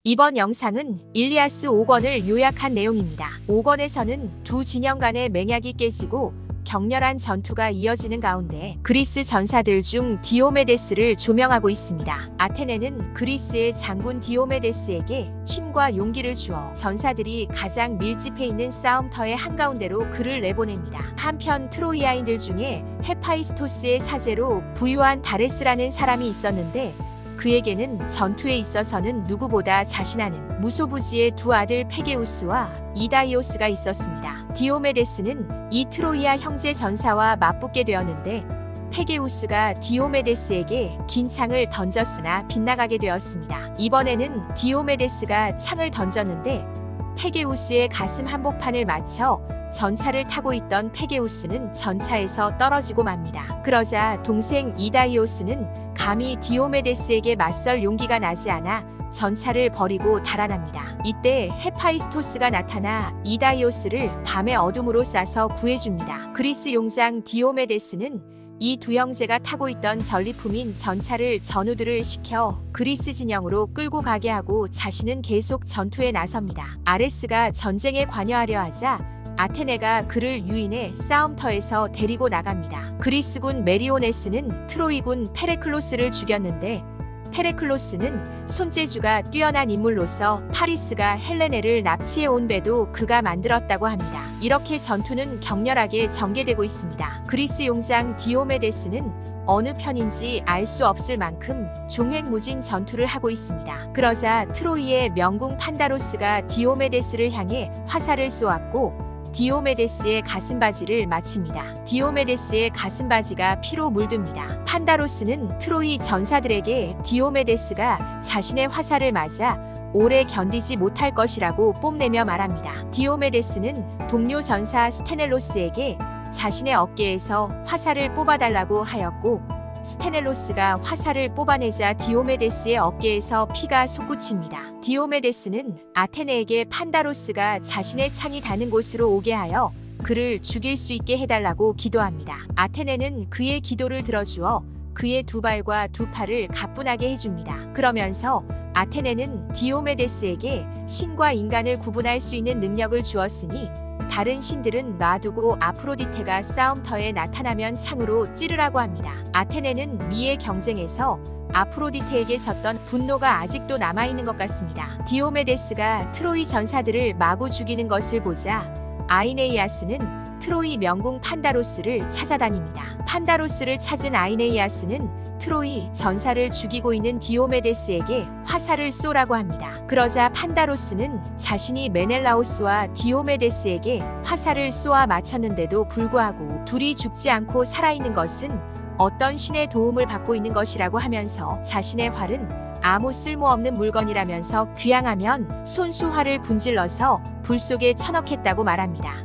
이번 영상은 일리아스 5권을 요약한 내용입니다. 5권에서는 두 진영 간의 맹약이 깨지고 격렬한 전투가 이어지는 가운데 그리스 전사들 중 디오메데스를 조명하고 있습니다. 아테네는 그리스의 장군 디오메데스에게 힘과 용기를 주어 전사들이 가장 밀집해 있는 싸움터의 한가운데로 그를 내보냅니다. 한편 트로이아인들 중에 헤파이스토스의 사제로 부유한 다레스라는 사람이 있었는데 그에게는 전투에 있어서는 누구보다 자신하는 무소부지의 두 아들 페게우스와 이다이오스가 있었습니다. 디오메데스는 이 트로이아 형제 전사와 맞붙게 되었는데 페게우스가 디오메데스에게 긴 창을 던졌으나 빗나가게 되었습니다. 이번에는 디오메데스가 창을 던졌는데 페게우스의 가슴 한복판을 맞춰 전차를 타고 있던 페게우스는 전차에서 떨어지고 맙니다. 그러자 동생 이다이오스는 감히 디오메데스에게 맞설 용기가 나지 않아 전차를 버리고 달아납니다. 이때 헤파이스토스가 나타나 이다이오스를 밤의 어둠으로 싸서 구해줍니다. 그리스 용장 디오메데스는 이 두 형제가 타고 있던 전리품인 전차를 전우들을 시켜 그리스 진영으로 끌고 가게 하고 자신은 계속 전투에 나섭니다. 아레스가 전쟁에 관여하려 하자 아테네가 그를 유인해 싸움터에서 데리고 나갑니다. 그리스군 메리오네스는 트로이군 페레클로스를 죽였는데 페레클로스는 손재주가 뛰어난 인물로서 파리스가 헬레네를 납치해 온 배도 그가 만들었다고 합니다. 이렇게 전투는 격렬하게 전개되고 있습니다. 그리스 용장 디오메데스는 어느 편인지 알 수 없을 만큼 종횡무진 전투를 하고 있습니다. 그러자 트로이의 명궁 판다로스가 디오메데스를 향해 화살을 쏘았고 디오메데스의 가슴바지를 맞춥니다. 디오메데스의 가슴바지가 피로 물듭니다. 판다로스는 트로이 전사들에게 디오메데스가 자신의 화살을 맞아 오래 견디지 못할 것이라고 뽐내며 말합니다. 디오메데스는 동료 전사 스테넬로스에게 자신의 어깨에서 화살을 뽑아달라고 하였고 스테넬로스가 화살을 뽑아내자 디오메데스의 어깨에서 피가 솟구칩니다. 디오메데스는 아테네에게 판다로스가 자신의 창이 닿는 곳으로 오게 하여 그를 죽일 수 있게 해달라고 기도합니다. 아테네는 그의 기도를 들어주어 그의 두 발과 두 팔을 가뿐하게 해줍니다. 그러면서 아테네는 디오메데스에게 신과 인간을 구분할 수 있는 능력을 주었으니 다른 신들은 놔두고 아프로디테가 싸움터에 나타나면 창으로 찌르라고 합니다. 아테네는 미의 경쟁에서 아프로디테에게 졌던 분노가 아직도 남아있는 것 같습니다. 디오메데스가 트로이 전사들을 마구 죽이는 것을 보자 아이네이아스는 트로이 명궁 판다로스를 찾아다닙니다. 판다로스를 찾은 아이네이아스는 트로이 전사를 죽이고 있는 디오메데스에게 화살을 쏘라고 합니다. 그러자 판다로스는 자신이 메넬라오스와 디오메데스에게 화살을 쏘아 맞췄는데도 불구하고 둘이 죽지 않고 살아있는 것은 어떤 신의 도움을 받고 있는 것이라고 하면서 자신의 활은 아무 쓸모없는 물건이라면서 귀향하면 손수활을 분질러서 불 속에 쳐넣겠다고 말합니다.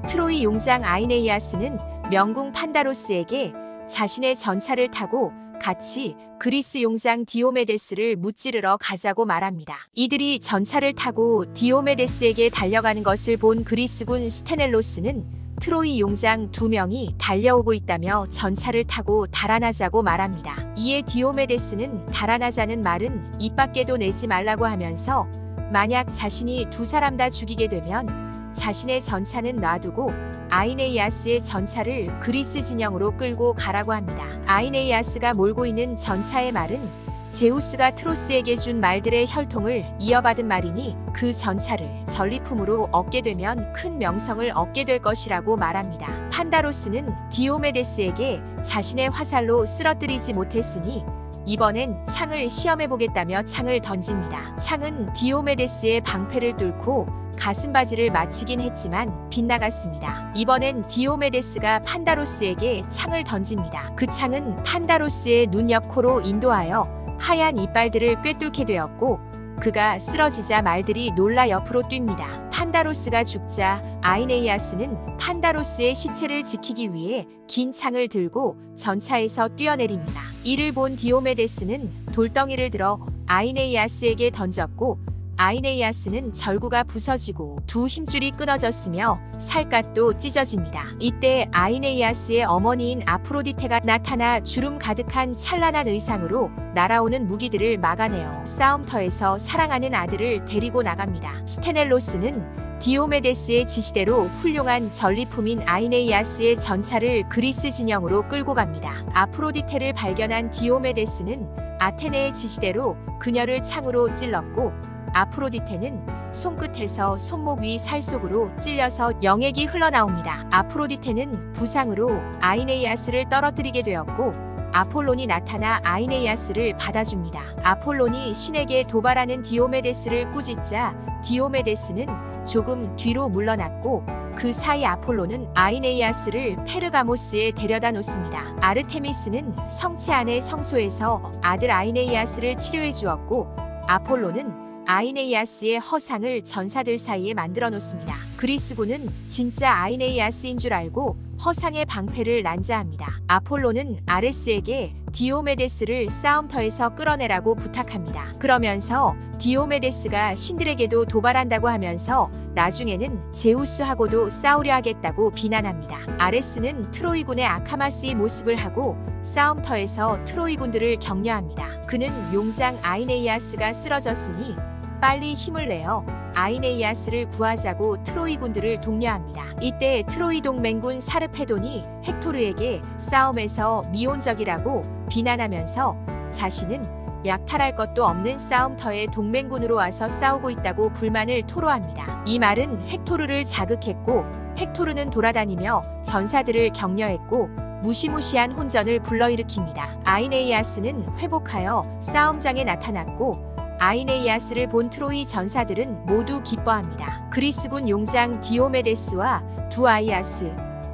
트로이 용장 아이네이아스는 명궁 판다로스에게 자신의 전차를 타고 같이 그리스 용장 디오메데스를 무찌르러 가자고 말합니다. 이들이 전차를 타고 디오메데스에게 달려가는 것을 본 그리스군 스테넬로스는 트로이 용장 두 명이 달려오고 있다며 전차를 타고 달아나자고 말합니다. 이에 디오메데스는 달아나자는 말은 입 밖에도 내지 말라고 하면서 만약 자신이 두 사람 다 죽이게 되면 자신의 전차는 놔두고 아이네이아스의 전차를 그리스 진영으로 끌고 가라고 합니다. 아이네이아스가 몰고 있는 전차의 말은 제우스가 트로스에게 준 말들의 혈통을 이어받은 말이니 그 전차를 전리품으로 얻게 되면 큰 명성을 얻게 될 것이라고 말합니다. 판다로스는 디오메데스에게 자신의 화살로 쓰러뜨리지 못했으니 이번엔 창을 시험해보겠다며 창을 던집니다. 창은 디오메데스의 방패를 뚫고 가슴바지를 맞히긴 했지만 빗나갔습니다. 이번엔 디오메데스가 판다로스에게 창을 던집니다. 그 창은 판다로스의 눈 옆 코로 인도하여 하얀 이빨들을 꿰뚫게 되었고 그가 쓰러지자 말들이 놀라 옆으로 뜁니다. 판다로스가 죽자 아이네이아스는 판다로스의 시체를 지키기 위해 긴 창을 들고 전차에서 뛰어내립니다. 이를 본 디오메데스는 돌덩이를 들어 아이네이아스에게 던졌고 아이네이아스는 절구가 부서지고 두 힘줄이 끊어졌으며 살갗도 찢어집니다. 이때 아이네이아스의 어머니인 아프로디테가 나타나 주름 가득한 찬란한 의상으로 날아오는 무기들을 막아내어 싸움터에서 사랑하는 아들을 데리고 나갑니다. 스테넬로스는 디오메데스의 지시대로 훌륭한 전리품인 아이네이아스의 전차를 그리스 진영으로 끌고 갑니다. 아프로디테를 발견한 디오메데스는 아테네의 지시대로 그녀를 창으로 찔렀고 아프로디테는 손끝에서 손목 위 살 속으로 찔려서 영액이 흘러나옵니다. 아프로디테는 부상으로 아이네이아스를 떨어뜨리게 되었고 아폴론이 나타나 아이네이아스를 받아줍니다. 아폴론이 신에게 도발하는 디오메데스를 꾸짖자 디오메데스는 조금 뒤로 물러났고 그 사이 아폴로는 아이네이아스를 페르가모스에 데려다 놓습니다. 아르테미스는 성체 안의 성소에서 아들 아이네이아스를 치료해 주었고 아폴로는 아이네이아스의 허상을 전사들 사이에 만들어 놓습니다. 그리스군은 진짜 아이네이아스인 줄 알고 허상의 방패를 난자합니다. 아폴로는 아레스에게 디오메데스를 싸움터에서 끌어내라고 부탁합니다. 그러면서 디오메데스가 신들에게도 도발한다고 하면서 나중에는 제우스하고도 싸우려 하겠다고 비난합니다. 아레스는 트로이군의 아카마스의 모습을 하고 싸움터에서 트로이군들을 격려합니다. 그는 용장 아이네이아스가 쓰러졌으니 빨리 힘을 내어 아이네이아스를 구하자고 트로이군들을 독려합니다. 이때 트로이 동맹군 사르페돈이 헥토르에게 싸움에서 미온적이라고 비난하면서 자신은 약탈할 것도 없는 싸움터에 동맹군으로 와서 싸우고 있다고 불만을 토로합니다. 이 말은 헥토르를 자극했고 헥토르는 돌아다니며 전사들을 격려했고 무시무시한 혼전을 불러일으킵니다. 아이네이아스는 회복하여 싸움장에 나타났고 아이네이아스를 본 트로이 전사들은 모두 기뻐합니다. 그리스군 용장 디오메데스와 두 아이아스,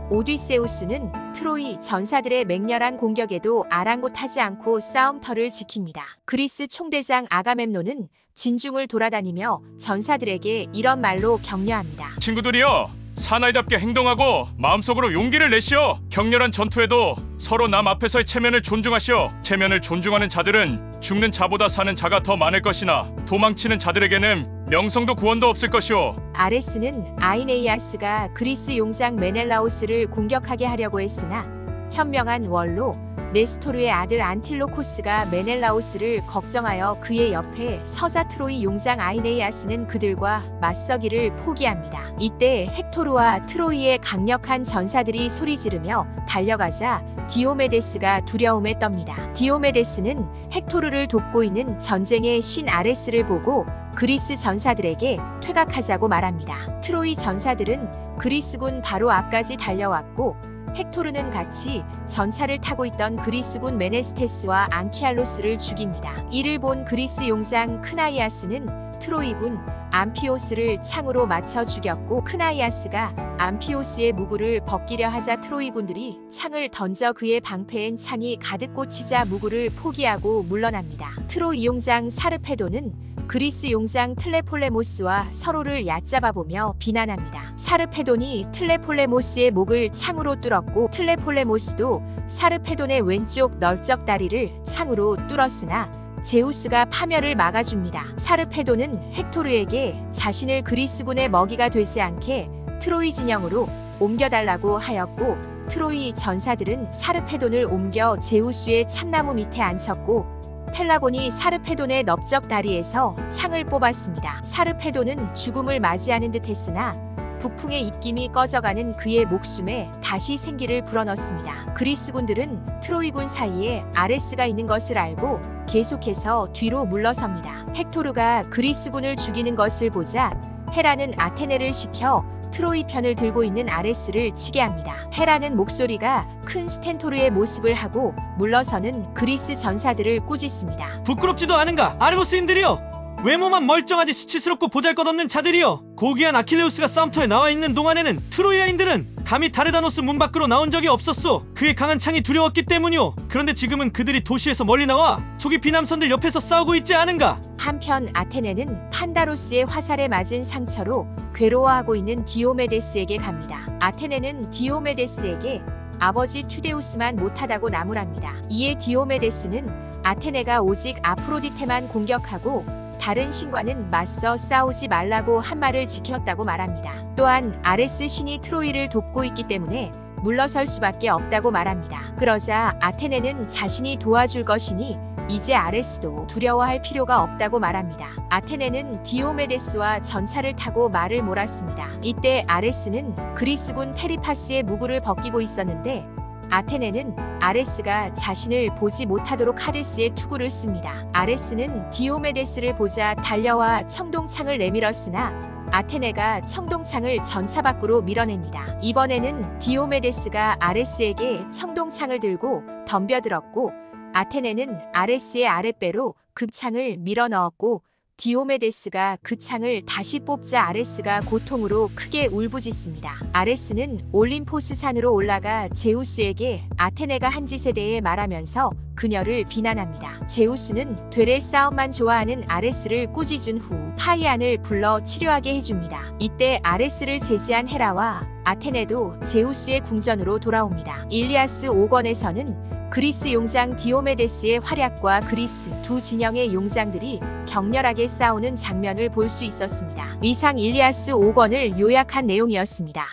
오디세우스는 트로이 전사들의 맹렬한 공격에도 아랑곳하지 않고 싸움터를 지킵니다. 그리스 총대장 아가멤논은 진중을 돌아다니며 전사들에게 이런 말로 격려합니다. 친구들이여, 사나이답게 행동하고 마음속으로 용기를 내시오. 격렬한 전투에도 서로 남 앞에서의 체면을 존중하시오. 체면을 존중하는 자들은 죽는 자보다 사는 자가 더 많을 것이나 도망치는 자들에게는 명성도 구원도 없을 것이오. 아레스는 아이네이아스가 그리스 용장 메넬라오스를 공격하게 하려고 했으나 현명한 원로 네스토르의 아들 안틸로코스가 메넬라오스를 걱정하여 그의 옆에 서자 트로이 용장 아이네이아스는 그들과 맞서기를 포기합니다. 이때 헥토르와 트로이의 강력한 전사들이 소리 지르며 달려가자 디오메데스가 두려움에 떱니다. 디오메데스는 헥토르를 돕고 있는 전쟁의 신 아레스를 보고 그리스 전사들에게 퇴각하자고 말합니다. 트로이 전사들은 그리스군 바로 앞까지 달려왔고 헥토르는 같이 전차를 타고 있던 그리스군 메네스테스와 앙키알로스를 죽입니다. 이를 본 그리스 용장 크나이아스는 트로이군 암피오스를 창으로 맞춰 죽였고 크나이아스가 암피오스의 무구를 벗기려 하자 트로이군들이 창을 던져 그의 방패엔 창이 가득 꽂히자 무구를 포기하고 물러납니다. 트로이 용장 사르페돈은 그리스 용장 틀레폴레모스와 서로를 얕잡아보며 비난합니다. 사르페돈이 틀레폴레모스의 목을 창으로 뚫었고 틀레폴레모스도 사르페돈의 왼쪽 널쩍 다리를 창으로 뚫었으나 제우스가 파멸을 막아줍니다. 사르페돈은 헥토르에게 자신을 그리스군의 먹이가 되지 않게 트로이 진영으로 옮겨달라고 하였고 트로이 전사들은 사르페돈을 옮겨 제우스의 참나무 밑에 앉혔고 펠라곤이 사르페돈의 넓적 다리에서 창을 뽑았습니다. 사르페돈은 죽음을 맞이하는 듯 했으나 북풍의 입김이 꺼져가는 그의 목숨에 다시 생기를 불어넣습니다. 그리스군들은 트로이군 사이에 아레스가 있는 것을 알고 계속해서 뒤로 물러섭니다. 헥토르가 그리스군을 죽이는 것을 보자 헤라는 아테네를 시켜 트로이 편을 들고 있는 아레스를 치게 합니다. 헤라는 목소리가 큰 스텐토르의 모습을 하고 물러서는 그리스 전사들을 꾸짖습니다. 부끄럽지도 않은가 아르고스인들이여, 외모만 멀쩡하지 수치스럽고 보잘것없는 자들이여, 고귀한 아킬레우스가 싸움터에 나와 있는 동안에는 트로이아인들은 감히 다르다노스 문 밖으로 나온 적이 없었소. 그의 강한 창이 두려웠기 때문이오. 그런데 지금은 그들이 도시에서 멀리 나와 속이 비남선들 옆에서 싸우고 있지 않은가. 한편 아테네는 판다로스의 화살에 맞은 상처로 괴로워하고 있는 디오메데스에게 갑니다. 아테네는 디오메데스에게 아버지 튜데우스만 못하다고 나무랍니다. 이에 디오메데스는 아테네가 오직 아프로디테만 공격하고 다른 신과는 맞서 싸우지 말라고 한 말을 지켰다고 말합니다. 또한 아레스 신이 트로이를 돕고 있기 때문에 물러설 수밖에 없다고 말합니다. 그러자 아테네는 자신이 도와줄 것이니 이제 아레스도 두려워할 필요가 없다고 말합니다. 아테네는 디오메데스와 전차를 타고 말을 몰았습니다. 이때 아레스는 그리스군 페리파스의 무구를 벗기고 있었는데 아테네는 아레스가 자신을 보지 못하도록 하데스의 투구를 씁니다. 아레스는 디오메데스를 보자 달려와 청동창을 내밀었으나 아테네가 청동창을 전차 밖으로 밀어냅니다. 이번에는 디오메데스가 아레스에게 청동창을 들고 덤벼들었고 아테네는 아레스의 아랫배로 그 창을 밀어넣었고 디오메데스가 그 창을 다시 뽑자 아레스가 고통으로 크게 울부짖습니다. 아레스는 올림포스 산으로 올라가 제우스에게 아테네가 한 짓에 대해 말하면서 그녀를 비난합니다. 제우스는 되레 싸움만 좋아하는 아레스를 꾸짖은 후 하이안을 불러 치료하게 해줍니다. 이때 아레스를 제지한 헤라와 아테네도 제우스의 궁전으로 돌아옵니다. 일리아스 5권에서는 그리스 용장 디오메데스의 활약과 그리스 두 진영의 용장들이 격렬하게 싸우는 장면을 볼 수 있었습니다. 이상 일리아스 5권을 요약한 내용이었습니다.